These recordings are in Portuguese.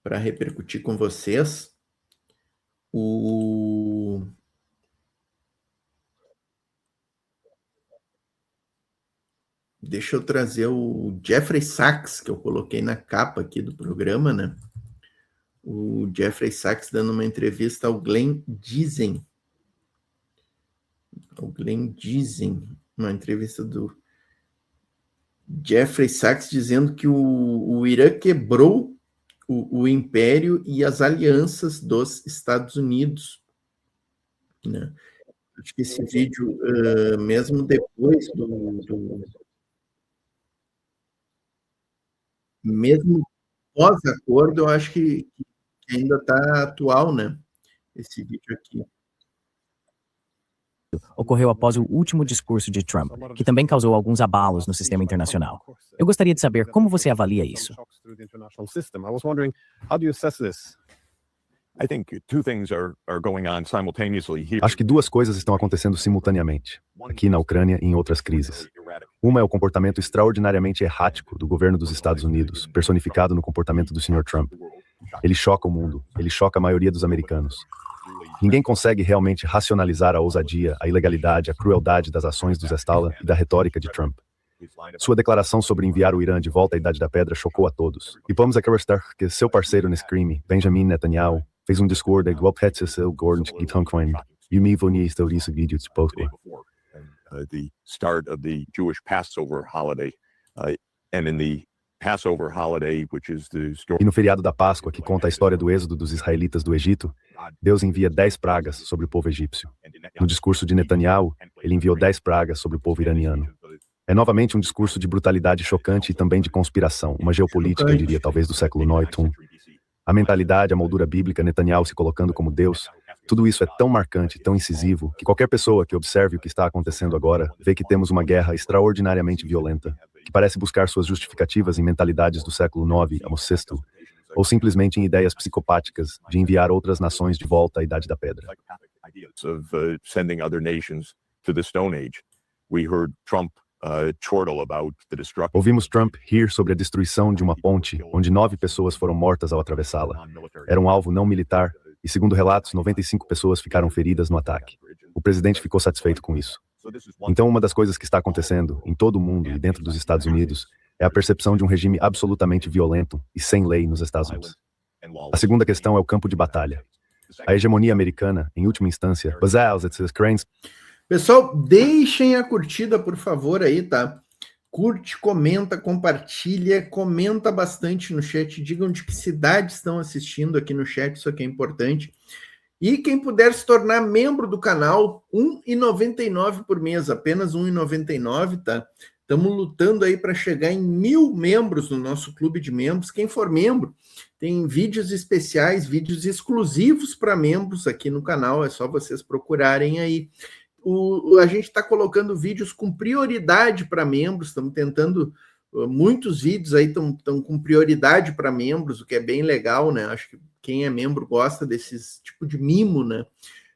para repercutir com vocês. Deixa eu trazer o Jeffrey Sachs, que eu coloquei na capa aqui do programa, né? O Jeffrey Sachs dando uma entrevista ao Glenn Dizem. Uma entrevista do Jeffrey Sachs dizendo que o Irã quebrou o império e as alianças dos Estados Unidos, né? Acho que esse vídeo, mesmo depois mesmo pós-acordo, eu acho que ainda está atual, né? Esse vídeo aqui. Ocorreu após o último discurso de Trump, que também causou alguns abalos no sistema internacional. Eu gostaria de saber como você avalia isso. Acho que duas coisas estão acontecendo simultaneamente, aqui na Ucrânia e em outras crises. Uma é o comportamento extraordinariamente errático do governo dos Estados Unidos, personificado no comportamento do Sr. Trump. Ele choca o mundo, ele choca a maioria dos americanos. Ninguém consegue realmente racionalizar a ousadia, a ilegalidade, a crueldade das ações do Zestala e da retórica de Trump. Sua declaração sobre enviar o Irã de volta à Idade da Pedra chocou a todos. E vamos acreditar que seu parceiro nesse crime, Benjamin Netanyahu, fez um discurso de the start of the Jewish Passover holiday, and in the Passover holiday, which is the story. E no feriado da Páscoa, que conta a história do êxodo dos israelitas do Egito, Deus envia 10 pragas sobre o povo egípcio. No discurso de Netanyahu, ele enviou 10 pragas sobre o povo iraniano. É novamente um discurso de brutalidade chocante e também de conspiração, uma geopolítica, eu diria, talvez do século IX. A mentalidade, a moldura bíblica, Netanyahu se colocando como Deus, tudo isso é tão marcante, tão incisivo, que qualquer pessoa que observe o que está acontecendo agora vê que temos uma guerra extraordinariamente violenta, que parece buscar suas justificativas em mentalidades do século IX ao VI, ou simplesmente em ideias psicopáticas de enviar outras nações de volta à Idade da Pedra. Ouvimos Trump rir sobre a destruição de uma ponte onde 9 pessoas foram mortas ao atravessá-la. Era um alvo não militar e, segundo relatos, 95 pessoas ficaram feridas no ataque. O presidente ficou satisfeito com isso. Então, uma das coisas que está acontecendo em todo o mundo e dentro dos Estados Unidos é a percepção de um regime absolutamente violento e sem lei nos Estados Unidos. A segunda questão é o campo de batalha. A hegemonia americana, em última instância, Pessoal, deixem a curtida, por favor, aí, tá? Curte, comenta, compartilha, comenta bastante no chat, digam de que cidade estão assistindo aqui no chat, isso aqui é importante. E quem puder se tornar membro do canal, R$ 1,99 por mês, apenas R$ 1,99, tá? Estamos lutando aí para chegar em 1.000 membros no nosso clube de membros. Quem for membro, tem vídeos especiais, vídeos exclusivos para membros aqui no canal, é só vocês procurarem aí. A gente está colocando vídeos com prioridade para membros, estamos tentando, muitos vídeos aí estão com prioridade para membros, o que é bem legal, né? Acho que quem é membro gosta desse tipo de mimo, né?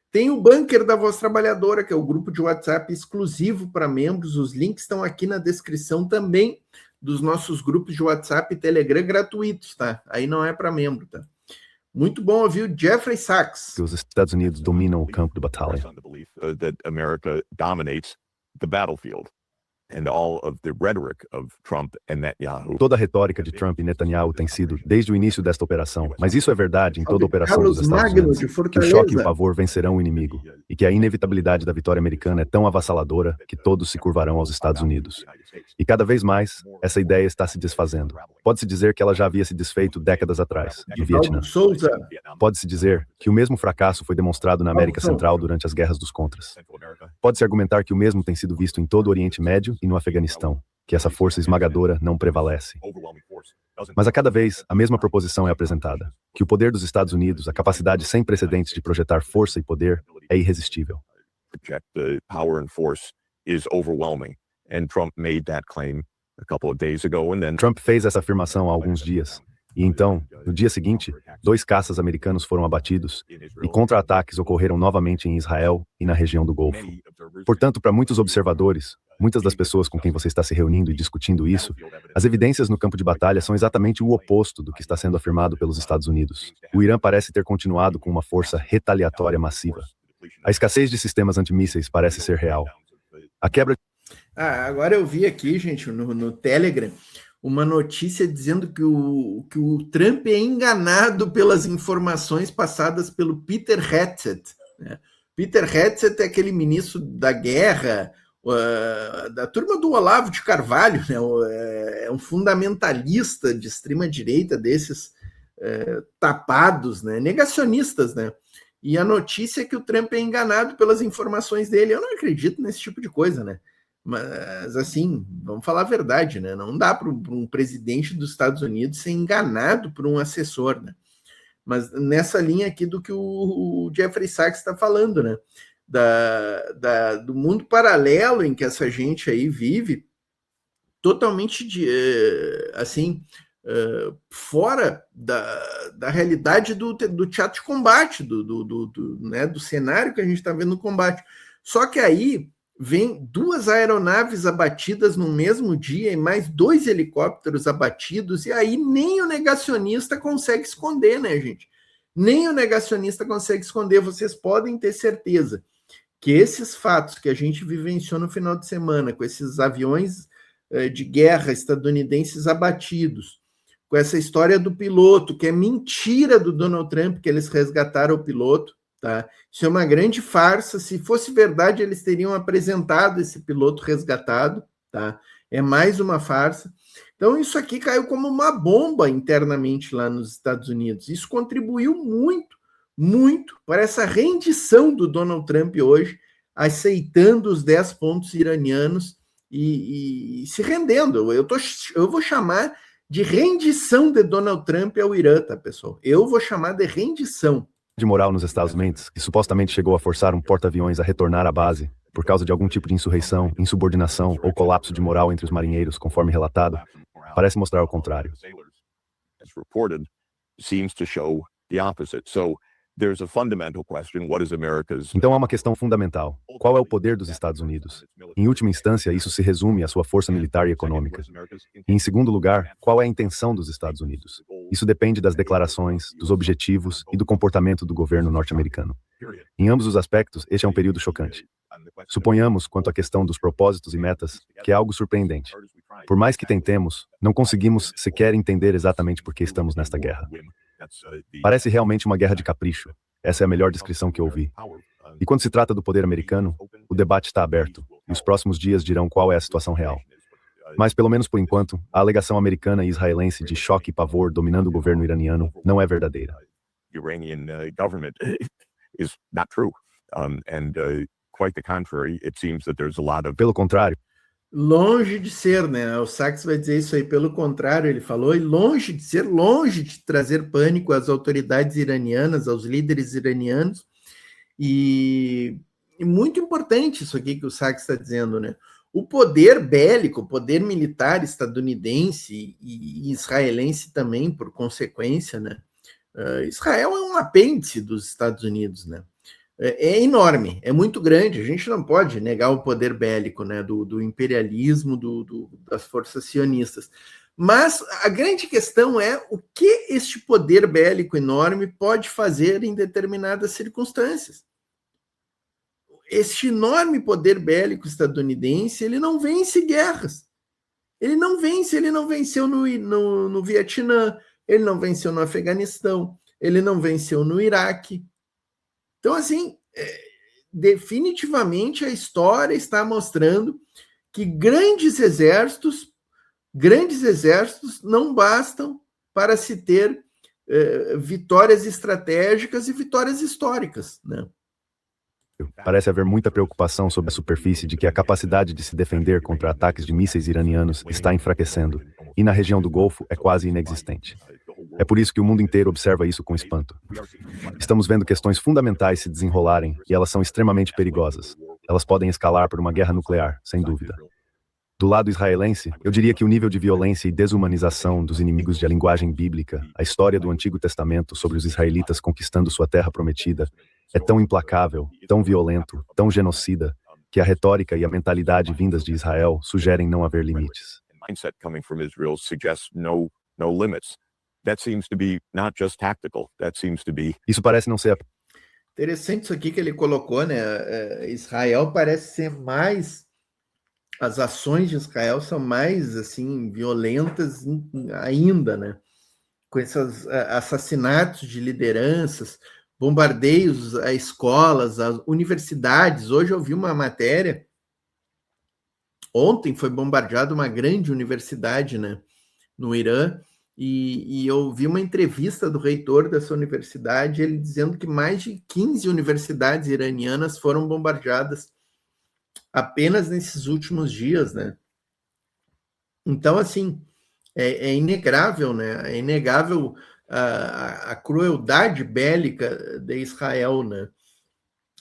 Tem o Bunker da Voz Trabalhadora, que é o grupo de WhatsApp exclusivo para membros, os links estão aqui na descrição também dos nossos grupos de WhatsApp e Telegram gratuitos, tá? Aí não é para membro, tá? Muito bom ouvir o Jeffrey Sachs. Os Estados Unidos dominam o campo de batalha. That America dominates the battlefield. And all of the rhetoric of Trump and Netanyahu. Toda a retórica de Trump e Netanyahu tem sido desde o início desta operação, mas isso é verdade em toda a operação dos Estados Unidos, que o choque e o pavor vencerão o inimigo, e que a inevitabilidade da vitória americana é tão avassaladora que todos se curvarão aos Estados Unidos. E cada vez mais, essa ideia está se desfazendo. Pode-se dizer que ela já havia se desfeito décadas atrás, no Vietnã. Pode-se dizer que o mesmo fracasso foi demonstrado na América Central durante as guerras dos Contras. Pode-se argumentar que o mesmo tem sido visto em todo o Oriente Médio e no Afeganistão, que essa força esmagadora não prevalece. Mas a cada vez, a mesma proposição é apresentada, que o poder dos Estados Unidos, a capacidade sem precedentes de projetar força e poder, é irresistível. Trump fez essa afirmação há alguns dias, e então, no dia seguinte, 2 caças americanos foram abatidos, e contra-ataques ocorreram novamente em Israel e na região do Golfo. Portanto, para muitos observadores, muitas das pessoas com quem você está se reunindo e discutindo isso, as evidências no campo de batalha são exatamente o oposto do que está sendo afirmado pelos Estados Unidos. O Irã parece ter continuado com uma força retaliatória massiva. A escassez de sistemas antimísseis parece ser real. A quebra... Agora eu vi aqui, gente, no Telegram, uma notícia dizendo que o Trump é enganado pelas informações passadas pelo Peter Hegseth, né? Peter Hegseth é aquele ministro da guerra, da turma do Olavo de Carvalho, né? É um fundamentalista de extrema-direita desses tapados, né? Negacionistas, né? E a notícia é que o Trump é enganado pelas informações dele. Eu não acredito nesse tipo de coisa, né? Mas, assim, vamos falar a verdade, né? Não dá para um presidente dos Estados Unidos ser enganado por um assessor, né? Mas nessa linha aqui do que o Jeffrey Sachs está falando, né? Do mundo paralelo em que essa gente aí vive, totalmente fora da realidade do teatro de combate, né, do cenário que a gente está vendo no combate. Só que aí vem 2 aeronaves abatidas no mesmo dia e mais 2 helicópteros abatidos, e aí nem o negacionista consegue esconder, né, gente? Nem o negacionista consegue esconder. Vocês podem ter certeza que esses fatos que a gente vivenciou no final de semana, com esses aviões de guerra estadunidenses abatidos, com essa história do piloto, que é mentira do Donald Trump que eles resgataram o piloto, tá? Isso é uma grande farsa. Se fosse verdade, eles teriam apresentado esse piloto resgatado, tá? É mais uma farsa. Então, isso aqui caiu como uma bomba internamente lá nos Estados Unidos. Isso contribuiu muito, muito para essa rendição do Donald Trump hoje, aceitando os 10 pontos iranianos e se rendendo. Eu vou chamar de rendição de Donald Trump ao Irã, tá, pessoal? Eu vou chamar de rendição. De moral nos Estados Unidos, que supostamente chegou a forçar um porta-aviões a retornar à base por causa de algum tipo de insurreição, insubordinação ou colapso de moral entre os marinheiros, conforme relatado, parece mostrar o contrário. Então há uma questão fundamental. Qual é o poder dos Estados Unidos? Em última instância, isso se resume à sua força militar e econômica. E, em segundo lugar, qual é a intenção dos Estados Unidos? Isso depende das declarações, dos objetivos e do comportamento do governo norte-americano. Em ambos os aspectos, este é um período chocante. Suponhamos, quanto à questão dos propósitos e metas, que é algo surpreendente. Por mais que tentemos, não conseguimos sequer entender exatamente por que estamos nesta guerra. Parece realmente uma guerra de capricho. Essa é a melhor descrição que ouvi. E quando se trata do poder americano, o debate está aberto, e os próximos dias dirão qual é a situação real. Mas, pelo menos por enquanto, a alegação americana e israelense de choque e pavor dominando o governo iraniano não é verdadeira. Pelo contrário, longe de ser, né? O Sachs vai dizer isso aí, pelo contrário, ele falou, e longe de ser, longe de trazer pânico às autoridades iranianas, aos líderes iranianos, e muito importante isso aqui que o Sachs está dizendo, né? O poder bélico, o poder militar estadunidense e israelense também, por consequência, né? Israel é um apêndice dos Estados Unidos, né? É enorme, é muito grande. A gente não pode negar o poder bélico, né, do imperialismo das forças sionistas. Mas a grande questão é o que este poder bélico enorme pode fazer em determinadas circunstâncias. Este enorme poder bélico estadunidense, ele não vence guerras. Ele não venceu no Vietnã, ele não venceu no Afeganistão, ele não venceu no Iraque. Então, assim, definitivamente a história está mostrando que grandes exércitos não bastam para se ter vitórias estratégicas e vitórias históricas, né? Parece haver muita preocupação sobre a superfície de que a capacidade de se defender contra ataques de mísseis iranianos está enfraquecendo, e na região do Golfo é quase inexistente. É por isso que o mundo inteiro observa isso com espanto. Estamos vendo questões fundamentais se desenrolarem, e elas são extremamente perigosas. Elas podem escalar por uma guerra nuclear, sem dúvida. Do lado israelense, eu diria que o nível de violência e desumanização dos inimigos de a linguagem bíblica, a história do Antigo Testamento sobre os israelitas conquistando sua terra prometida, é tão implacável, tão violento, tão genocida, que a retórica e a mentalidade vindas de Israel sugerem não haver limites. Mindset coming from Israel suggests no limits. That seems to be not just tactical. That seems to be. Isso parece não ser Interessante isso aqui que ele colocou, né? Israel parece ser mais, as ações de Israel são mais assim violentas ainda, né? Com esses assassinatos de lideranças, bombardeios a escolas, a universidades. Hoje eu vi uma matéria. Ontem foi bombardeada uma grande universidade, né, no Irã, e eu vi uma entrevista do reitor dessa universidade, ele dizendo que mais de 15 universidades iranianas foram bombardeadas apenas nesses últimos dias, né? Então, assim, é inegável, né? É inegável a crueldade bélica de Israel, né?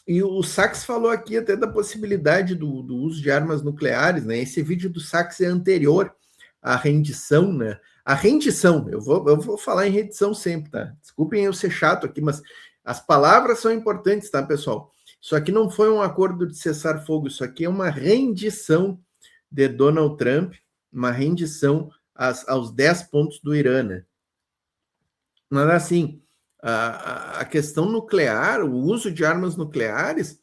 E o Sachs falou aqui até da possibilidade do uso de armas nucleares, né? Esse vídeo do Sachs é anterior à rendição, né? A rendição, eu vou falar em rendição sempre, tá? Desculpem eu ser chato aqui, mas as palavras são importantes, tá, pessoal? Isso aqui não foi um acordo de cessar-fogo, isso aqui é uma rendição de Donald Trump, uma rendição aos 10 pontos do Irã, né? Mas assim, a questão nuclear, o uso de armas nucleares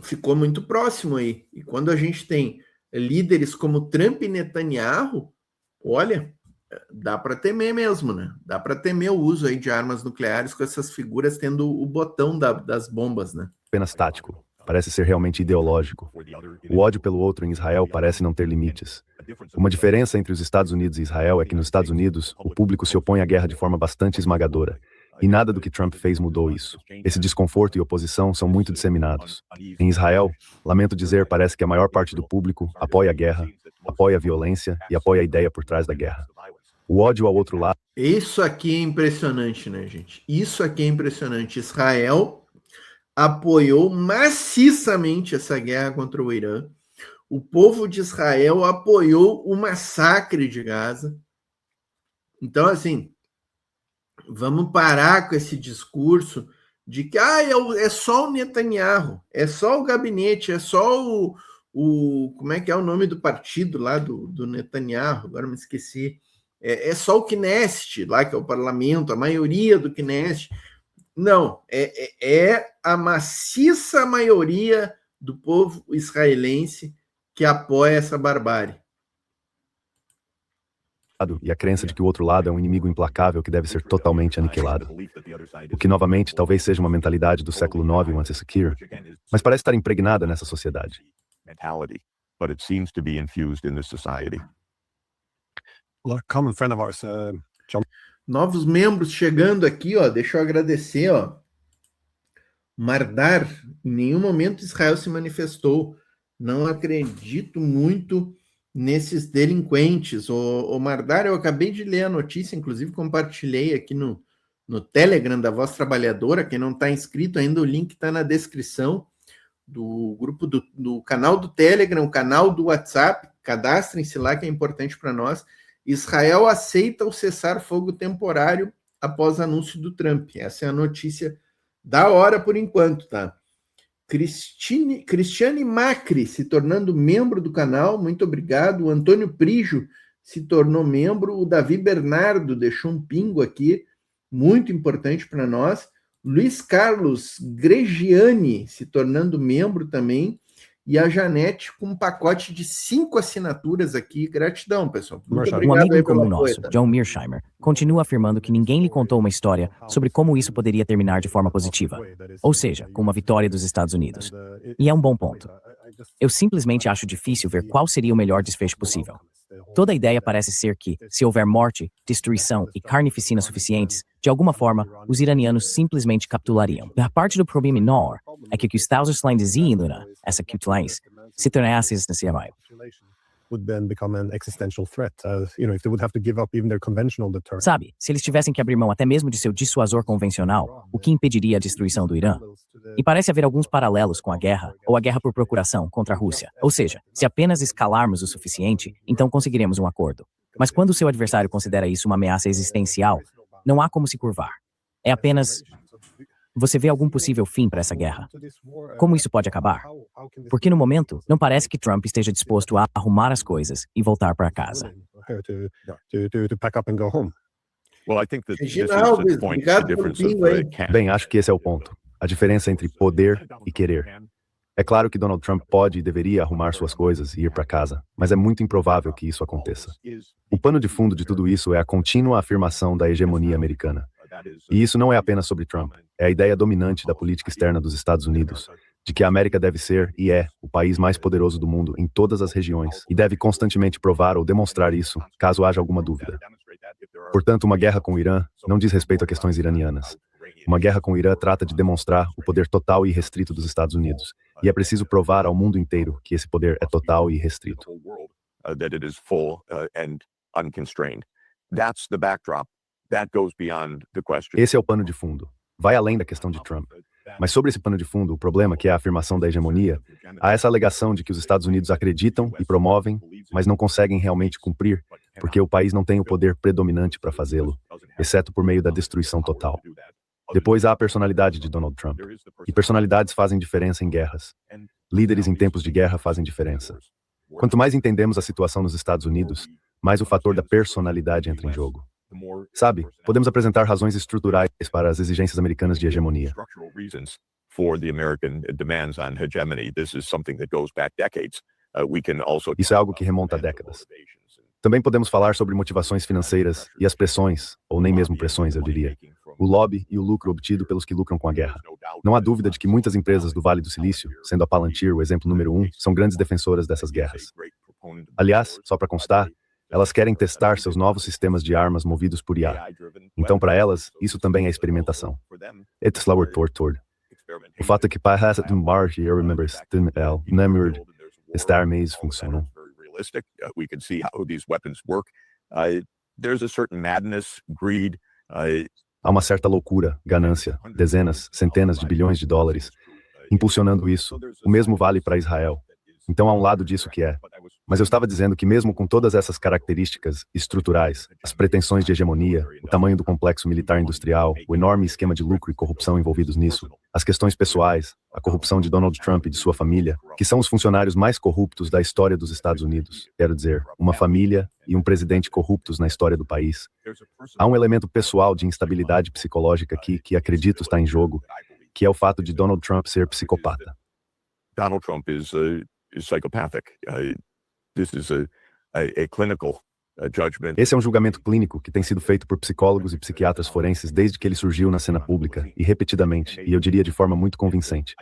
ficou muito próximo aí. E quando a gente tem líderes como Trump e Netanyahu, olha, dá para temer mesmo, né? Dá para temer o uso aí de armas nucleares com essas figuras tendo o botão das bombas, né? apenas tático, parece ser realmente ideológico. O ódio pelo outro em Israel parece não ter limites. Uma diferença entre os Estados Unidos e Israel é que nos Estados Unidos, o público se opõe à guerra de forma bastante esmagadora. E nada do que Trump fez mudou isso. Esse desconforto e oposição são muito disseminados. Em Israel, lamento dizer, parece que a maior parte do público apoia a guerra, apoia a violência e apoia a ideia por trás da guerra. O ódio ao outro lado. Isso aqui é impressionante, né, gente? Isso aqui é impressionante. Israel apoiou maciçamente essa guerra contra o Irã. O povo de Israel apoiou o massacre de Gaza. Então, assim, vamos parar com esse discurso de que é só o Netanyahu, é só o gabinete, é só o como é que é o nome do partido lá do Netanyahu? Agora me esqueci. É só o Knesset, lá que é o parlamento, a maioria do Knesset. Não, é a maciça maioria do povo israelense que apoia essa barbárie. E a crença de que o outro lado é um inimigo implacável que deve ser totalmente aniquilado. O que, novamente, talvez seja uma mentalidade do século IX antes de Kir, mas parece estar impregnada nessa sociedade. But it seems to be infused in this society. A common friend of ours, John. Novos membros chegando aqui, ó. Deixa eu agradecer, ó. Mardar, em nenhum momento Israel se manifestou. Não acredito muito nesses delinquentes. O Mardar, eu acabei de ler a notícia, inclusive compartilhei aqui no Telegram da Voz Trabalhadora. Quem não está inscrito ainda, o link está na descrição do grupo do canal do Telegram, o canal do WhatsApp. Cadastrem-se lá, que é importante para nós. Israel aceita o cessar-fogo temporário após anúncio do Trump. Essa é a notícia da hora por enquanto, tá? Cristiane Macri se tornando membro do canal, muito obrigado. O Antônio Prijo se tornou membro. O Davi Bernardo deixou um pingo aqui, muito importante para nós. Luiz Carlos Gregiani se tornando membro também. E a Janete com um pacote de 5 assinaturas aqui. Gratidão, pessoal. Muito obrigado. Um amigo em comum nosso, John Mearsheimer, continua afirmando que ninguém lhe contou uma história sobre como isso poderia terminar de forma positiva. Ou seja, com uma vitória dos Estados Unidos. E é um bom ponto. Eu simplesmente acho difícil ver qual seria o melhor desfecho possível. Toda a ideia parece ser que, se houver morte, destruição e carnificina suficientes, de alguma forma, os iranianos simplesmente capitulariam. A parte do problema menor é que os Estados Unidos essa capitulação, se tornasse existencial. Sabe, se eles tivessem que abrir mão até mesmo de seu dissuasor convencional, o que impediria a destruição do Irã? E parece haver alguns paralelos com a guerra, ou a guerra por procuração, contra a Rússia. Ou seja, se apenas escalarmos o suficiente, então conseguiremos um acordo. Mas quando o seu adversário considera isso uma ameaça existencial, não há como se curvar. É apenas... Você vê algum possível fim para essa guerra? Como isso pode acabar? Porque no momento, não parece que Trump esteja disposto a arrumar as coisas e voltar para casa. Regina Alves, obrigado pelo bingo aí. Bem, acho que esse é o ponto. A diferença entre poder e querer. É claro que Donald Trump pode e deveria arrumar suas coisas e ir para casa, mas é muito improvável que isso aconteça. O pano de fundo de tudo isso é a contínua afirmação da hegemonia americana. E isso não é apenas sobre Trump, é a ideia dominante da política externa dos Estados Unidos, de que a América deve ser e é o país mais poderoso do mundo em todas as regiões, e deve constantemente provar ou demonstrar isso, caso haja alguma dúvida. Portanto, uma guerra com o Irã não diz respeito a questões iranianas. Uma guerra com o Irã trata de demonstrar o poder total e irrestrito dos Estados Unidos, e é preciso provar ao mundo inteiro que esse poder é total e irrestrito. Esse é o pano de fundo. Vai além da questão de Trump. Mas sobre esse pano de fundo, o problema, que é a afirmação da hegemonia, há essa alegação de que os Estados Unidos acreditam e promovem, mas não conseguem realmente cumprir, porque o país não tem o poder predominante para fazê-lo, exceto por meio da destruição total. Depois há a personalidade de Donald Trump. E personalidades fazem diferença em guerras. Líderes em tempos de guerra fazem diferença. Quanto mais entendemos a situação nos Estados Unidos, mais o fator da personalidade entra em jogo. Sabe, podemos apresentar razões estruturais para as exigências americanas de hegemonia. Isso é algo que remonta a décadas. Também podemos falar sobre motivações financeiras e as pressões, ou nem mesmo pressões, eu diria, o lobby e o lucro obtido pelos que lucram com a guerra. Não há dúvida de que muitas empresas do Vale do Silício, sendo a Palantir o exemplo número 1, são grandes defensoras dessas guerras. Aliás, só para constar, elas querem testar seus novos sistemas de armas movidos por IA. Então, para elas, isso também é experimentação. It's lower toward. O fato é que para essa margem, eu lembro de estar meios funcionam. We can see how these weapons work. There's a certain madness, greed. Há uma certa loucura, ganância, dezenas, centenas de bilhões de dólares, impulsionando isso. O mesmo vale para Israel. Então há um lado disso que é. Mas eu estava dizendo que mesmo com todas essas características estruturais, as pretensões de hegemonia, o tamanho do complexo militar industrial, o enorme esquema de lucro e corrupção envolvidos nisso, as questões pessoais, a corrupção de Donald Trump e de sua família, que são os funcionários mais corruptos da história dos Estados Unidos, quero dizer, uma família e um presidente corruptos na história do país. Há um elemento pessoal de instabilidade psicológica aqui que acredito está em jogo, que é o fato de Donald Trump ser psicopata. Donald Trump is psychopathic. This is a clinical judgment. Esse é um julgamento clínico que tem sido feito por psicólogos e psiquiatras forenses desde que ele surgiu na cena pública, e repetidamente, e eu diria de forma muito convincente.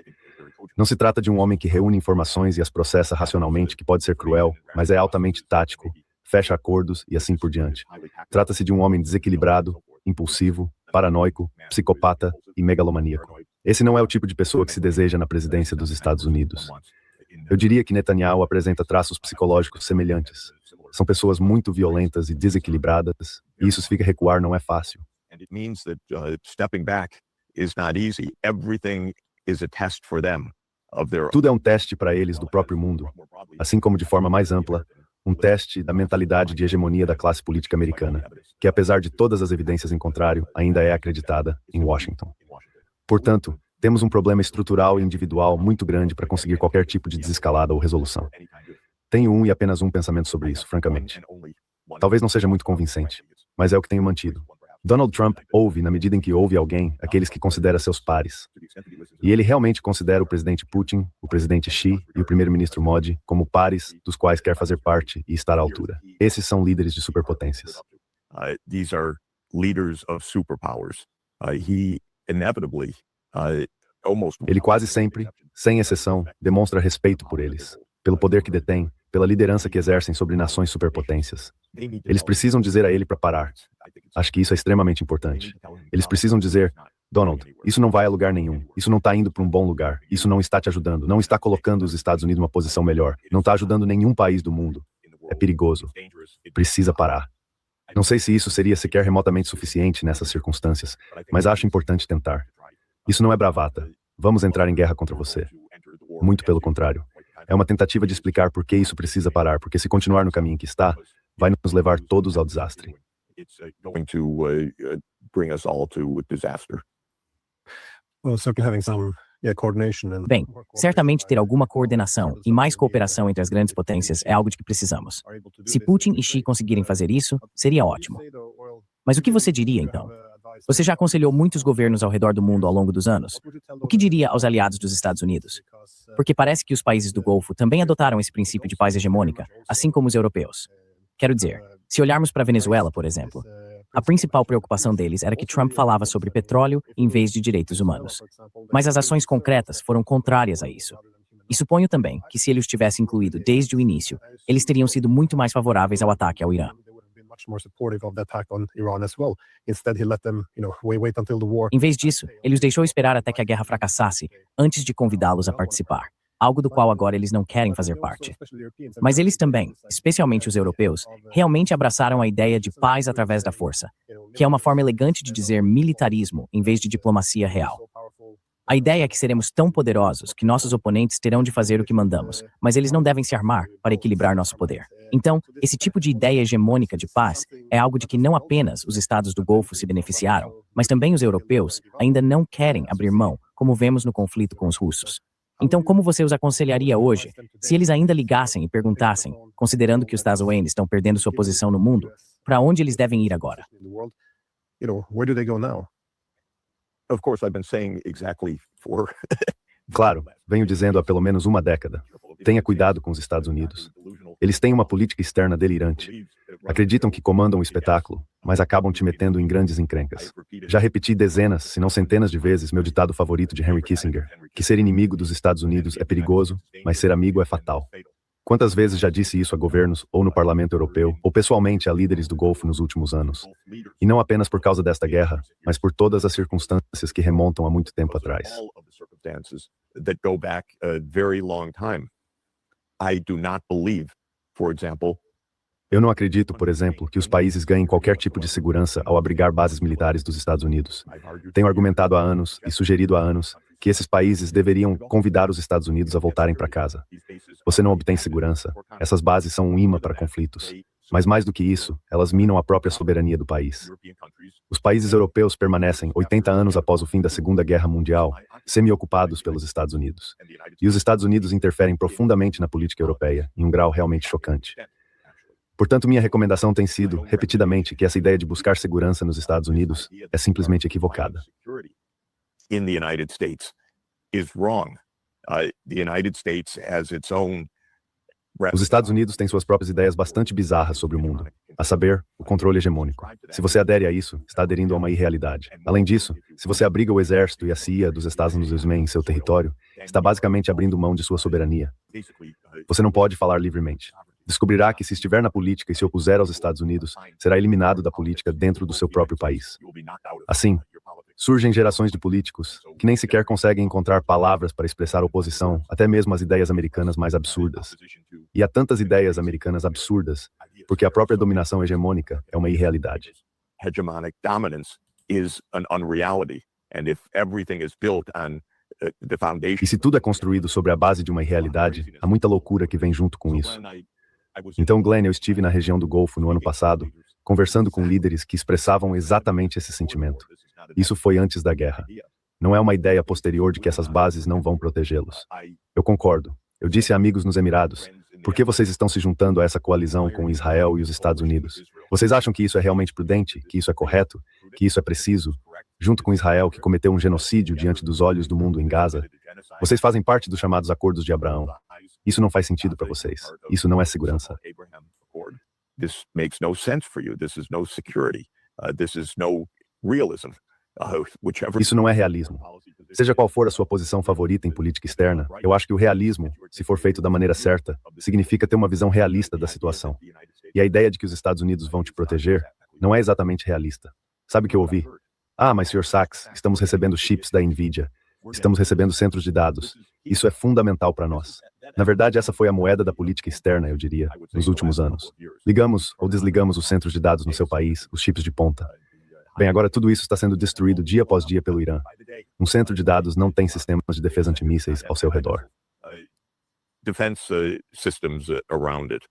Não se trata de um homem que reúne informações e as processa racionalmente, que pode ser cruel, mas é altamente tático, fecha acordos e assim por diante. Trata-se de um homem desequilibrado, impulsivo, paranoico, psicopata e megalomaníaco. Esse não é o tipo de pessoa que se deseja na presidência dos Estados Unidos. Eu diria que Netanyahu apresenta traços psicológicos semelhantes. São pessoas muito violentas e desequilibradas, e isso significa recuar não é fácil. Tudo é um teste para eles do próprio mundo, assim como de forma mais ampla, um teste da mentalidade de hegemonia da classe política americana, que apesar de todas as evidências em contrário, ainda é acreditada em Washington. Portanto, temos um problema estrutural e individual muito grande para conseguir qualquer tipo de desescalada ou resolução. Tenho um e apenas um pensamento sobre isso, francamente. Talvez não seja muito convincente, mas é o que tenho mantido. Donald Trump ouve, na medida em que ouve alguém, aqueles que considera seus pares. E ele realmente considera o presidente Putin, o presidente Xi e o primeiro-ministro Modi como pares dos quais quer fazer parte e estar à altura. Esses são líderes de superpotências. These are leaders of superpowers. He inevitably Ele quase sempre, sem exceção, demonstra respeito por eles, pelo poder que detém, pela liderança que exercem sobre nações superpotências. Eles precisam dizer a ele para parar. Acho que isso é extremamente importante. Eles precisam dizer, Donald, isso não vai a lugar nenhum, isso não está indo para um bom lugar, isso não está te ajudando, não está colocando os Estados Unidos numa posição melhor, não está ajudando nenhum país do mundo. É perigoso. Precisa parar. Não sei se isso seria sequer remotamente suficiente nessas circunstâncias, mas acho importante tentar. Isso não é bravata. Vamos entrar em guerra contra você. Muito pelo contrário. É uma tentativa de explicar por que isso precisa parar, porque se continuar no caminho que está, vai nos levar todos ao desastre. Well, certainly having some coordination and Bem, certamente ter alguma coordenação e mais cooperação entre as grandes potências é algo de que precisamos. Se Putin e Xi conseguirem fazer isso, seria ótimo. Mas o que você diria, então? Você já aconselhou muitos governos ao redor do mundo ao longo dos anos. O que diria aos aliados dos Estados Unidos? Porque parece que os países do Golfo também adotaram esse princípio de paz hegemônica, assim como os europeus. Quero dizer, se olharmos para a Venezuela, por exemplo, a principal preocupação deles era que Trump falava sobre petróleo em vez de direitos humanos. Mas as ações concretas foram contrárias a isso. E suponho também que se ele os tivesse incluído desde o início, eles teriam sido muito mais favoráveis ao ataque ao Irã. Em vez disso, ele os deixou esperar até que a guerra fracassasse, antes de convidá-los a participar, algo do qual agora eles não querem fazer parte. Mas eles também, especialmente os europeus, realmente abraçaram a ideia de paz através da força, que é uma forma elegante de dizer militarismo em vez de diplomacia real. A ideia é que seremos tão poderosos que nossos oponentes terão de fazer o que mandamos, mas eles não devem se armar para equilibrar nosso poder. Então, esse tipo de ideia hegemônica de paz é algo de que não apenas os estados do Golfo se beneficiaram, mas também os europeus ainda não querem abrir mão, como vemos no conflito com os russos. Então, como você os aconselharia hoje, se eles ainda ligassem e perguntassem, considerando que os Estados Unidos estão perdendo sua posição no mundo, para onde eles devem ir agora? Of course, I've been saying exactly for Claro, venho dizendo há pelo menos uma década. Tenha cuidado com os Estados Unidos. Eles têm uma política externa delirante. Acreditam que comandam o espetáculo, mas acabam te metendo em grandes encrencas. Já repeti dezenas, se não centenas de vezes, meu ditado favorito de Henry Kissinger, que ser inimigo dos Estados Unidos é perigoso, mas ser amigo é fatal. Quantas vezes já disse isso a governos, ou no Parlamento Europeu, ou pessoalmente a líderes do Golfo nos últimos anos? E não apenas por causa desta guerra, mas por todas as circunstâncias que remontam a muito tempo atrás. Eu não acredito, por exemplo, que os países ganhem qualquer tipo de segurança ao abrigar bases militares dos Estados Unidos. Tenho argumentado há anos e sugerido há anos que esses países deveriam convidar os Estados Unidos a voltarem para casa. Você não obtém segurança. Essas bases são um imã para conflitos. Mas mais do que isso, elas minam a própria soberania do país. Os países europeus permanecem, 80 anos após o fim da Segunda Guerra Mundial, semi-ocupados pelos Estados Unidos. E os Estados Unidos interferem profundamente na política europeia, em um grau realmente chocante. Portanto, minha recomendação tem sido, repetidamente, que essa ideia de buscar segurança nos Estados Unidos é simplesmente equivocada. In the United States is wrong. The United States has its own. Os Estados Unidos têm suas próprias ideias bastante bizarras sobre o mundo, a saber, o controle hegemônico. Se você adere a isso, está aderindo a uma irrealidade. Além disso, se você abriga o exército e a CIA dos Estados Unidos em seu território, está basicamente abrindo mão de sua soberania. Você não pode falar livremente. Descobrirá que se estiver na política e se opuser aos Estados Unidos, será eliminado da política dentro do seu próprio país. Assim, surgem gerações de políticos que nem sequer conseguem encontrar palavras para expressar oposição, até mesmo às ideias americanas mais absurdas. E há tantas ideias americanas absurdas, porque a própria dominação hegemônica é uma irrealidade. Hegemonic dominance is an unreality, and if everything is built on the foundation. E se tudo é construído sobre a base de uma irrealidade, há muita loucura que vem junto com isso. Então, Glenn, eu estive na região do Golfo no ano passado, conversando com líderes que expressavam exatamente esse sentimento. Isso foi antes da guerra. Não é uma ideia posterior de que essas bases não vão protegê-los. Eu concordo. Eu disse a amigos nos Emirados, por que vocês estão se juntando a essa coalizão com Israel e os Estados Unidos? Vocês acham que isso é realmente prudente? Que isso é correto? Que isso é preciso? Junto com Israel, que cometeu um genocídio diante dos olhos do mundo em Gaza? Vocês fazem parte dos chamados Acordos de Abraão. Isso não faz sentido para vocês. Isso não é segurança. This makes no sense for you. This is no security. This is no realism. Isso não é realismo. Seja qual for a sua posição favorita em política externa, eu acho que o realismo, se for feito da maneira certa, significa ter uma visão realista da situação. E a ideia de que os Estados Unidos vão te proteger não é exatamente realista. Sabe o que eu ouvi? Ah, mas Sr. Sachs, estamos recebendo chips da NVIDIA. Estamos recebendo centros de dados. Isso é fundamental para nós. Na verdade, essa foi a moeda da política externa, eu diria, nos últimos anos. Ligamos ou desligamos os centros de dados no seu país, os chips de ponta. Bem, agora tudo isso está sendo destruído dia após dia pelo Irã. Um centro de dados não tem sistemas de defesa antimísseis ao seu redor. Defense systems around it.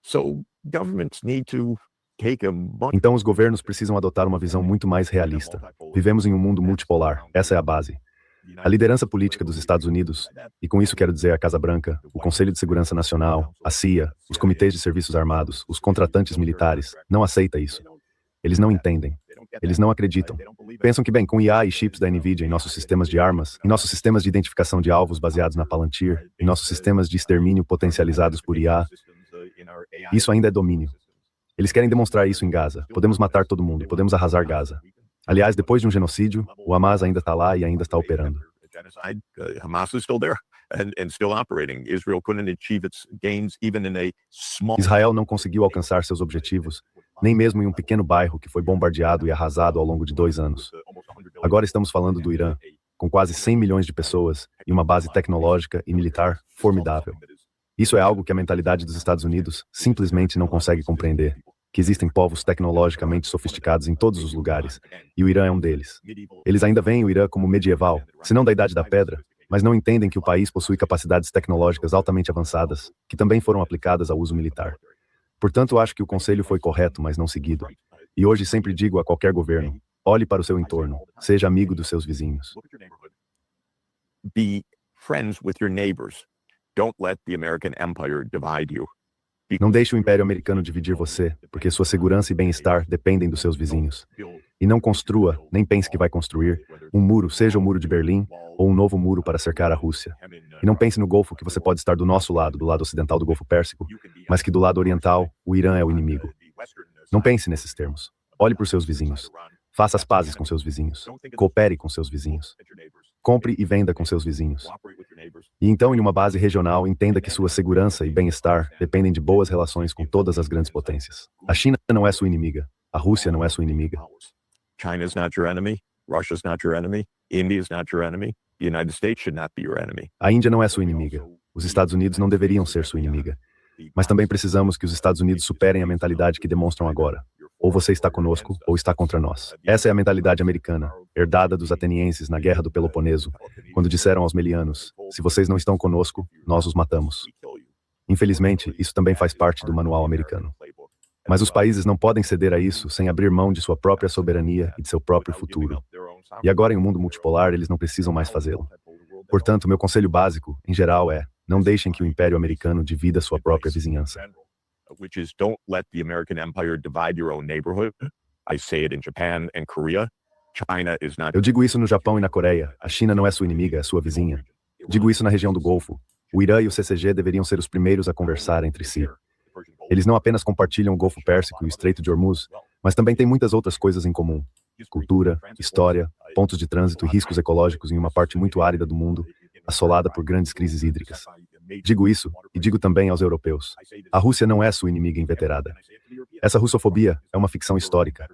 So governments need to take a Então os governos precisam adotar uma visão muito mais realista. Vivemos em um mundo multipolar, essa é a base. A liderança política dos Estados Unidos, e com isso quero dizer a Casa Branca, o Conselho de Segurança Nacional, a CIA, os comitês de serviços armados, os contratantes militares, não aceita isso. Eles não entendem. Eles não acreditam. Pensam que, bem, com IA e chips da NVIDIA em nossos sistemas de armas, em nossos sistemas de identificação de alvos baseados na Palantir, em nossos sistemas de extermínio potencializados por IA, isso ainda é domínio. Eles querem demonstrar isso em Gaza. Podemos matar todo mundo, podemos arrasar Gaza. Aliás, depois de um genocídio, o Hamas ainda está lá e ainda está operando. Israel não conseguiu alcançar seus objetivos, nem mesmo em um pequeno bairro que foi bombardeado e arrasado ao longo de 2 anos. Agora estamos falando do Irã, com quase 100 milhões de pessoas e uma base tecnológica e militar formidável. Isso é algo que a mentalidade dos Estados Unidos simplesmente não consegue compreender. Que existem povos tecnologicamente sofisticados em todos os lugares, e o Irã é um deles. Eles ainda veem o Irã como medieval, se não da Idade da Pedra, mas não entendem que o país possui capacidades tecnológicas altamente avançadas, que também foram aplicadas ao uso militar. Portanto, acho que o conselho foi correto, mas não seguido. E hoje sempre digo a qualquer governo, olhe para o seu entorno, seja amigo dos seus vizinhos. Be friends with your neighbors. Don't let the American empire divide you. Não deixe o Império Americano dividir você, porque sua segurança e bem-estar dependem dos seus vizinhos. E não construa, nem pense que vai construir, um muro, seja o Muro de Berlim, ou um novo muro para cercar a Rússia. E não pense no Golfo que você pode estar do nosso lado, do lado ocidental do Golfo Pérsico, mas que do lado oriental, o Irã é o inimigo. Não pense nesses termos. Olhe para os seus vizinhos. Faça as pazes com seus vizinhos. Coopere com seus vizinhos. Compre e venda com seus vizinhos. E então, em uma base regional, entenda que sua segurança e bem-estar dependem de boas relações com todas as grandes potências. A China não é sua inimiga. A Rússia não é sua inimiga. China is not your enemy. Russia is not your enemy. India is not your enemy. The United States should not be your enemy. A Índia não é sua inimiga. Os Estados Unidos não deveriam ser sua inimiga. Mas também precisamos que os Estados Unidos superem a mentalidade que demonstram agora. Ou você está conosco, ou está contra nós. Essa é a mentalidade americana, herdada dos atenienses na Guerra do Peloponeso, quando disseram aos melianos, se vocês não estão conosco, nós os matamos. Infelizmente, isso também faz parte do manual americano. Mas os países não podem ceder a isso sem abrir mão de sua própria soberania e de seu próprio futuro. E agora, em um mundo multipolar, eles não precisam mais fazê-lo. Portanto, meu conselho básico, em geral, é: não deixem que o Império Americano divida sua própria vizinhança. Which is, don't let the American empire divide your own neighborhood. I say it in Japan and Korea. China is not. Eu digo isso no Japão e na Coreia. A China não é sua inimiga, é sua vizinha. Digo isso na região do Golfo. O Irã e o CCG deveriam ser os primeiros a conversar entre si. Eles não apenas compartilham o Golfo Pérsico e o Estreito de Hormuz, mas também têm muitas outras coisas em comum. Cultura, história, pontos de trânsito e riscos ecológicos em uma parte muito árida do mundo, assolada por grandes crises hídricas. Digo isso, e digo também aos europeus. A Rússia não é sua inimiga inveterada. Essa russofobia é uma ficção histórica.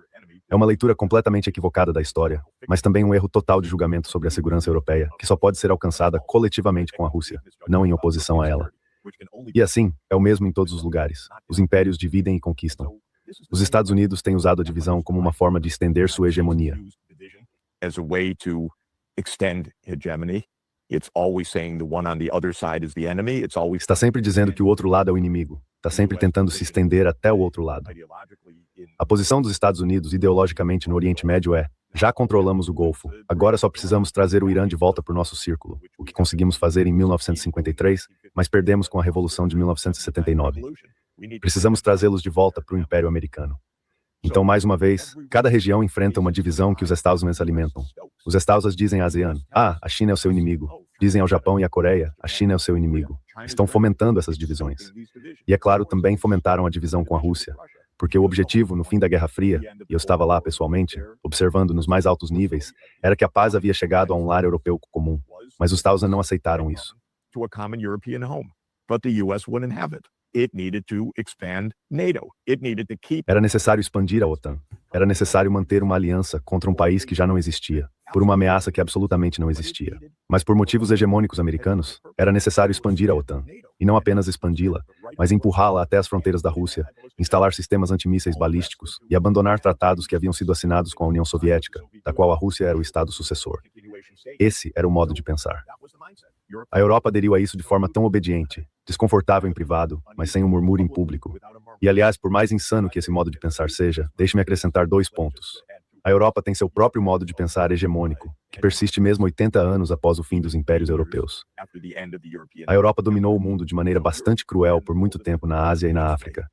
É uma leitura completamente equivocada da história, mas também um erro total de julgamento sobre a segurança europeia, que só pode ser alcançada coletivamente com a Rússia, não em oposição a ela. E assim, é o mesmo em todos os lugares. Os impérios dividem e conquistam. Os Estados Unidos têm usado a divisão como uma forma de estender sua hegemonia. As a way to extend hegemony. It's always saying the one on the other side is the enemy. It's always. Está sempre dizendo que o outro lado é o inimigo. Está sempre tentando se estender até o outro lado. A posição dos Estados Unidos ideologicamente no Oriente Médio é: já controlamos o Golfo, agora só precisamos trazer o Irã de volta para o nosso círculo, o que conseguimos fazer em 1953, mas perdemos com a Revolução de 1979. Precisamos trazê-los de volta para o Império Americano. Então, mais uma vez, cada região enfrenta uma divisão que os Estados alimentam. Os Estados dizem à ASEAN, a China é o seu inimigo. Dizem ao Japão e à Coreia, a China é o seu inimigo. Estão fomentando essas divisões. E é claro, também fomentaram a divisão com a Rússia. Porque o objetivo, no fim da Guerra Fria, e eu estava lá pessoalmente, observando nos mais altos níveis, era que a paz havia chegado a um lar europeu comum. Mas os Estados não aceitaram isso. Era necessário expandir a OTAN. Era necessário manter uma aliança contra um país que já não existia, por uma ameaça que absolutamente não existia. Mas por motivos hegemônicos americanos, era necessário expandir a OTAN. E não apenas expandi-la, mas empurrá-la até as fronteiras da Rússia, instalar sistemas antimísseis balísticos e abandonar tratados que haviam sido assinados com a União Soviética, da qual a Rússia era o estado sucessor. Esse era o modo de pensar. A Europa aderiu a isso de forma tão obediente, desconfortável em privado, mas sem um murmúrio em público. E aliás, por mais insano que esse modo de pensar seja, deixe-me acrescentar 2 pontos. A Europa tem seu próprio modo de pensar hegemônico, que persiste mesmo 80 anos após o fim dos impérios europeus. A Europa dominou o mundo de maneira bastante cruel por muito tempo na Ásia e na África.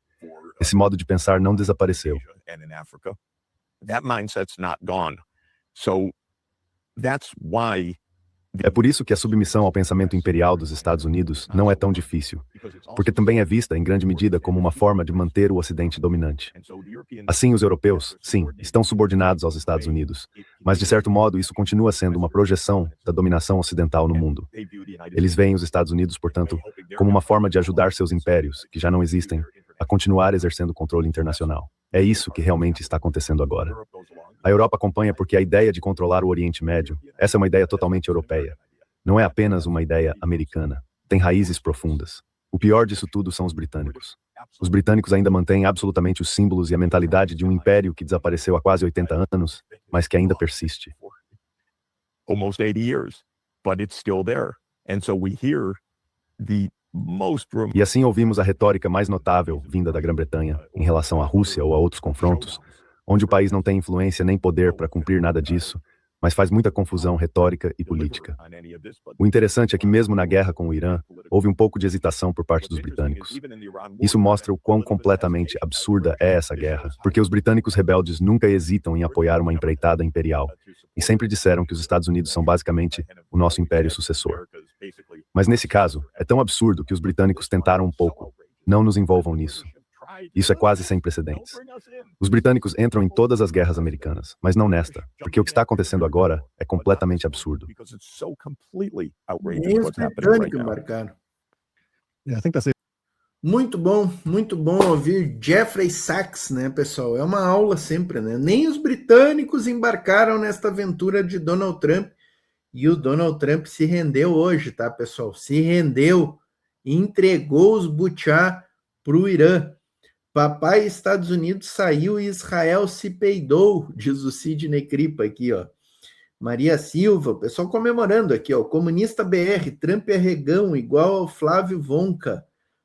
Esse modo de pensar não desapareceu. É por isso que a submissão ao pensamento imperial dos Estados Unidos não é tão difícil, porque também é vista em grande medida como uma forma de manter o Ocidente dominante. Assim, os europeus, sim, estão subordinados aos Estados Unidos, mas de certo modo isso continua sendo uma projeção da dominação ocidental no mundo. Eles veem os Estados Unidos, portanto, como uma forma de ajudar seus impérios, que já não existem, a continuar exercendo controle internacional. É isso que realmente está acontecendo agora. A Europa acompanha porque a ideia de controlar o Oriente Médio, essa é uma ideia totalmente europeia. Não é apenas uma ideia americana. Tem raízes profundas. O pior disso tudo são os britânicos. Os britânicos ainda mantêm absolutamente os símbolos e a mentalidade de um império que desapareceu há quase 80 anos, mas que ainda persiste. Almost 80 years, but it's still there. And so we hear the E assim ouvimos a retórica mais notável vinda da Grã-Bretanha em relação à Rússia ou a outros confrontos, onde o país não tem influência nem poder para cumprir nada disso, mas faz muita confusão retórica e política. O interessante é que mesmo na guerra com o Irã, houve um pouco de hesitação por parte dos britânicos. Isso mostra o quão completamente absurda é essa guerra, porque os britânicos rebeldes nunca hesitam em apoiar uma empreitada imperial, e sempre disseram que os Estados Unidos são basicamente o nosso império sucessor. Mas nesse caso, é tão absurdo que os britânicos tentaram um pouco. Não nos envolvam nisso. Isso é quase sem precedentes. Os britânicos entram em todas as guerras americanas, mas não nesta, porque o que está acontecendo agora é completamente absurdo. Muito bom ouvir Jeffrey Sachs, né, pessoal? É uma aula sempre, né? Nem os britânicos embarcaram nesta aventura de Donald Trump, e o Donald Trump se rendeu hoje, tá, pessoal? Se rendeu, entregou os butchá para o Irã. Papai Estados Unidos saiu e Israel se peidou, diz o Sidney Kripa aqui, ó. Maria Silva, o pessoal comemorando aqui, ó. Comunista BR, Trump é regão, igual ao Flávio Vonca,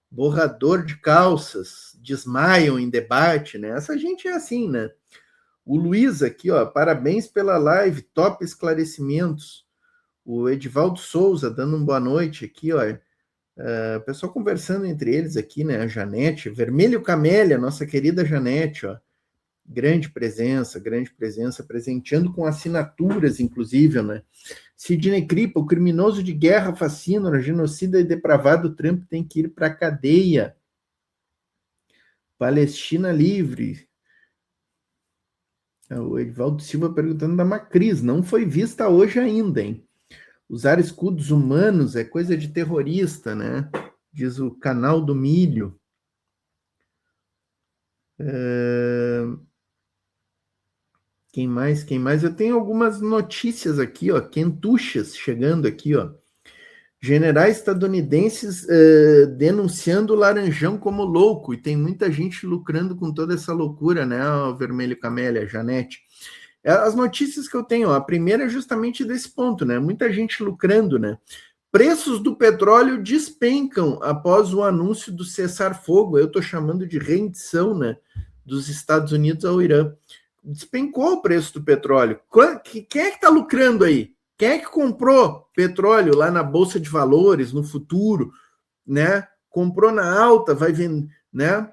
borrador de calças, desmaiam em debate, né? Essa gente é assim, né? O Luiz aqui, ó, parabéns pela live, top esclarecimentos. O Edivaldo Souza dando uma boa noite aqui, ó. O pessoal conversando entre eles aqui, né? A Janete, Vermelho Camélia, nossa querida Janete, ó. Grande presença, presenteando com assinaturas, inclusive, né? Sidney Kripa, o criminoso de guerra fascínora, genocida e depravado Trump tem que ir para a cadeia. Palestina livre. O Edivaldo Silva perguntando da Macris, não foi vista hoje ainda, hein? Usar escudos humanos é coisa de terrorista, né? Diz o canal do Milho. Quem mais? Eu tenho algumas notícias aqui, ó. Quentuchas chegando aqui, ó. Generais estadunidenses denunciando o Laranjão como louco. E tem muita gente lucrando com toda essa loucura, né? O Vermelho Camélia, Janete. As notícias que eu tenho, ó, a primeira é justamente desse ponto, né? Muita gente lucrando, né? Preços do petróleo despencam após o anúncio do cessar-fogo. Eu estou chamando de rendição, né? Dos Estados Unidos ao Irã. Despencou o preço do petróleo. Quem é que está lucrando aí? Quem é que comprou petróleo lá na Bolsa de Valores, no futuro, né? Comprou na alta, vai vender, né?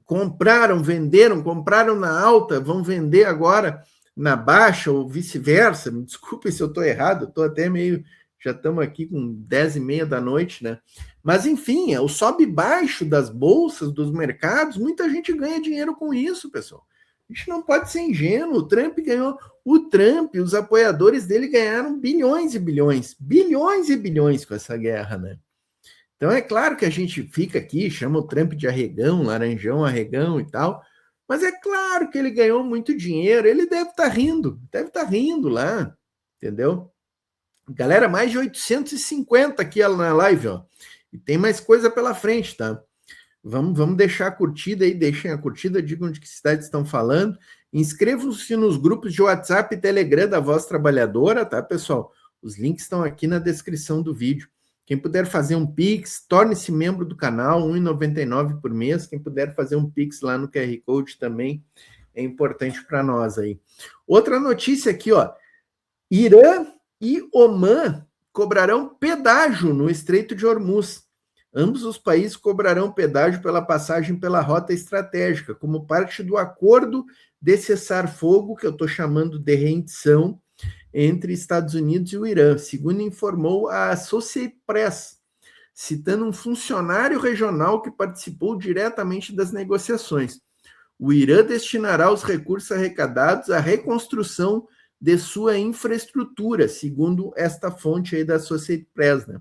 Compraram, venderam, compraram na alta, vão vender agora na baixa ou vice-versa. Me desculpe se eu estou errado, eu estou até meio... Já estamos aqui com 10h30 da noite, né? Mas, enfim, é o sobe e baixo das bolsas, dos mercados, muita gente ganha dinheiro com isso, pessoal. A gente não pode ser ingênuo. O Trump ganhou... O Trump, os apoiadores dele ganharam bilhões e bilhões com essa guerra, né? Então é claro que a gente fica aqui, chama o Trump de arregão, laranjão, arregão e tal, mas é claro que ele ganhou muito dinheiro, ele deve estar rindo lá, entendeu? Galera, mais de 850 aqui na live, ó, e tem mais coisa pela frente, tá? Vamos deixar a curtida aí, deixem a curtida, digam de que cidade estão falando, inscrevam-se nos grupos de WhatsApp e Telegram da Voz Trabalhadora, tá, pessoal? Os links estão aqui na descrição do vídeo. Quem puder fazer um Pix, torne-se membro do canal, R$ 1,99 por mês. Quem puder fazer um Pix lá no QR Code também é importante para nós aí. Outra notícia aqui, ó. Irã e Omã cobrarão pedágio no Estreito de Hormuz. Ambos os países cobrarão pedágio pela passagem pela rota estratégica, como parte do acordo de cessar-fogo, que eu estou chamando de rendição, entre Estados Unidos e o Irã, segundo informou a Associated Press, citando um funcionário regional que participou diretamente das negociações. O Irã destinará os recursos arrecadados à reconstrução de sua infraestrutura, segundo esta fonte aí da Associated Press, né?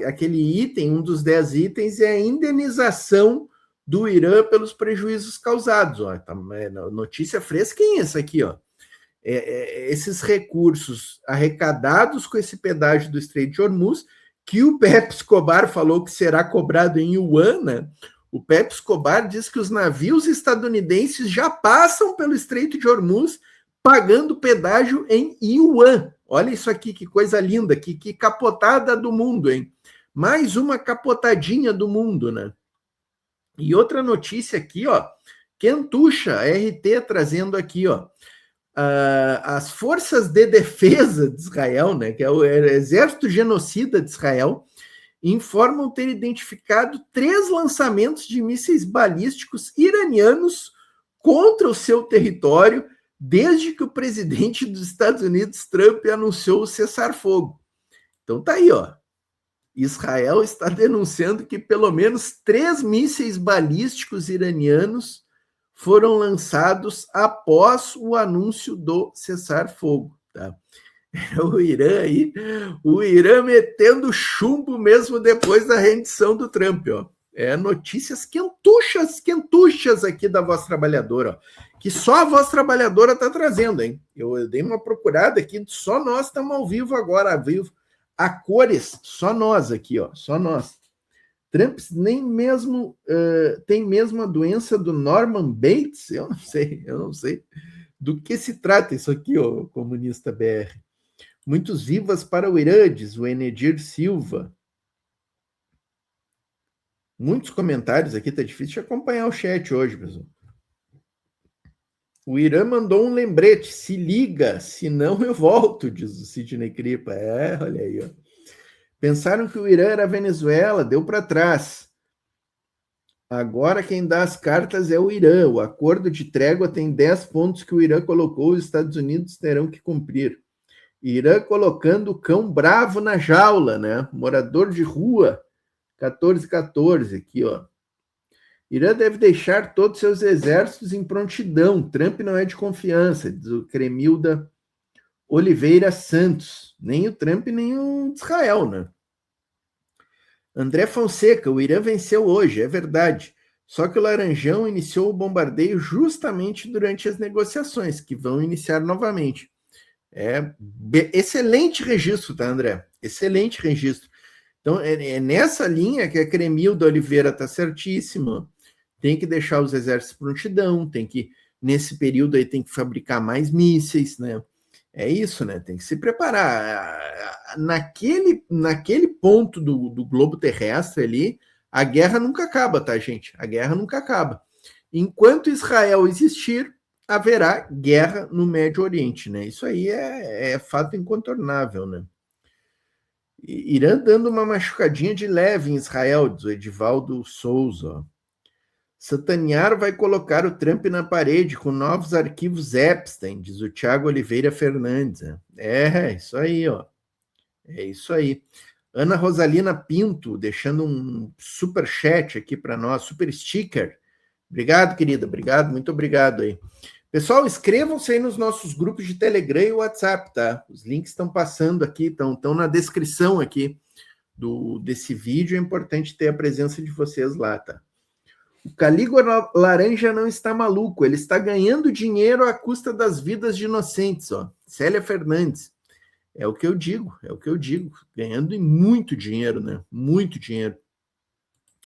Aquele item, um dos 10 itens, é a indenização do Irã pelos prejuízos causados. Ó, tá, notícia fresquinha essa aqui, ó. Esses recursos arrecadados com esse pedágio do Estreito de Hormuz, que o Pepe Escobar falou que será cobrado em yuan, né? O Pepe Escobar diz que os navios estadunidenses já passam pelo Estreito de Hormuz pagando pedágio em yuan. Olha isso aqui, que coisa linda, que capotada do mundo, hein? Mais uma capotadinha do mundo, né? E outra notícia aqui, ó, Quentuxa, RT trazendo aqui, ó, as forças de defesa de Israel, né, que é o exército genocida de Israel, informam ter identificado 3 lançamentos de mísseis balísticos iranianos contra o seu território desde que o presidente dos Estados Unidos, Trump, anunciou o cessar-fogo. Então tá aí, ó. Israel está denunciando que pelo menos 3 mísseis balísticos iranianos foram lançados após o anúncio do cessar-fogo. Tá? O Irã aí, o Irã metendo chumbo mesmo depois da rendição do Trump, ó. Notícias quentuchas aqui da Voz Trabalhadora, ó, que só a Voz Trabalhadora está trazendo, hein? Eu dei uma procurada aqui, só nós estamos ao vivo agora, ao vivo, a cores, só nós aqui, ó, só nós. Trump nem mesmo tem mesmo a doença do Norman Bates? Eu não sei do que se trata isso aqui, ó, comunista BR. Muitos vivas para o Irã, diz o Enedir Silva. Muitos comentários aqui, tá difícil de acompanhar o chat hoje, pessoal. O Irã mandou um lembrete, se liga, senão eu volto, diz o Sidney Kripa. Olha aí, ó. Pensaram que o Irã era a Venezuela, deu para trás. Agora quem dá as cartas é o Irã. O acordo de trégua tem 10 pontos que o Irã colocou, os Estados Unidos terão que cumprir. Irã colocando o cão bravo na jaula, né? Morador de rua, 1414 aqui, ó. Irã deve deixar todos seus exércitos em prontidão. Trump não é de confiança, diz o Cremilda Oliveira Santos. Nem o Trump, nem o Israel, né? André Fonseca, o Irã venceu hoje, é verdade. Só que o Laranjão iniciou o bombardeio justamente durante as negociações, que vão iniciar novamente. Excelente registro, tá, André? Excelente registro. Então, é nessa linha que a Cremilda Oliveira está certíssima. Tem que deixar os exércitos prontidão, tem que, nesse período aí, tem que fabricar mais mísseis, né? É isso, né? Tem que se preparar. Naquele ponto do globo terrestre ali, a guerra nunca acaba, tá, gente? A guerra nunca acaba. Enquanto Israel existir, haverá guerra no Médio Oriente, né? Isso aí é fato incontornável, né? Irã dando uma machucadinha de leve em Israel, diz o Edivaldo Souza. Ó. Sataniar vai colocar o Trump na parede com novos arquivos Epstein, diz o Thiago Oliveira Fernandes. Isso aí, ó. É isso aí. Ana Rosalina Pinto, deixando um super chat aqui para nós, super sticker. Obrigado, querida, obrigado, muito obrigado aí. Pessoal, inscrevam-se aí nos nossos grupos de Telegram e WhatsApp, tá? Os links estão passando aqui, estão na descrição aqui desse vídeo, é importante ter a presença de vocês lá, tá? O Calígula Laranja não está maluco, ele está ganhando dinheiro à custa das vidas de inocentes, ó. Célia Fernandes. É o que eu digo, ganhando muito dinheiro, né? Muito dinheiro.